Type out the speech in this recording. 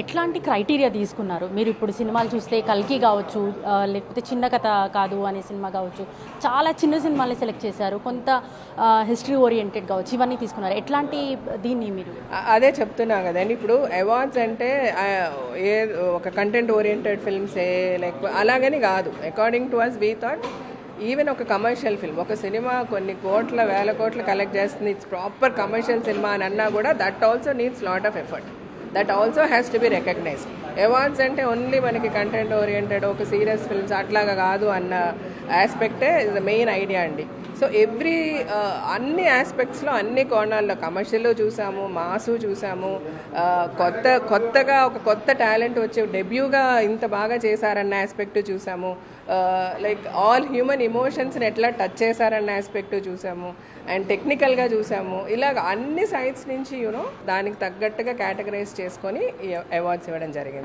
ఎట్లాంటి క్రైటీరియా తీసుకున్నారు మీరు? ఇప్పుడు సినిమాలు చూస్తే కల్కి కావచ్చు, లేకపోతే చిన్న కథ కాదు అనే సినిమా కావచ్చు, చాలా చిన్న సినిమాల్ని సెలెక్ట్ చేశారు, కొంత హిస్టరీ ఓరియంటెడ్ కావచ్చు, ఇవన్నీ తీసుకున్నారు. ఎట్లాంటి దీన్ని మీరు? అదే చెప్తున్నా కదండి, ఇప్పుడు అవార్డ్స్ అంటే ఏ ఒక కంటెంట్ ఓరియంటెడ్ ఫిల్మ్సే లేకపోతే అలాగని కాదు. According to us we thought even ఒక కమర్షియల్ ఫిల్మ్, ఒక సినిమా కొన్ని కోట్ల వేల కోట్లు కలెక్ట్ చేస్తుంది, ఇట్స్ ప్రాపర్ కమర్షియల్ సినిమా అని అన్నా కూడా that also needs lot of effort, that also has to be recognised. Awards అంటే ఓన్లీ మనకి కంటెంట్ ఓరియంటెడ్ ఒక సీరియస్ ఫిల్మ్స్ అట్లాగా కాదు అన్న ఆస్పెక్టే ద మెయిన్ ఐడియా అండి. సో ఎవ్రీ అన్ని ఆస్పెక్ట్స్లో అన్ని కోణాల్లో కమర్షియల్ చూసాము, మాసు చూసాము, కొత్తగా ఒక కొత్త టాలెంట్ వచ్చి డెబ్యూగా ఇంత బాగా చేశారన్న ఆస్పెక్ట్ చూసాము, లైక్ ఆల్ హ్యూమన్ ఎమోషన్స్ని ఎట్లా టచ్ చేశారన్న ఆస్పెక్ట్ చూసాము, అండ్ టెక్నికల్గా చూసాము. ఇలాగ అన్ని సైడ్స్ నుంచి దానికి తగ్గట్టుగా కేటగరైజ్ చేసుకొని అవార్డ్స్ ఇవ్వడం జరిగింది.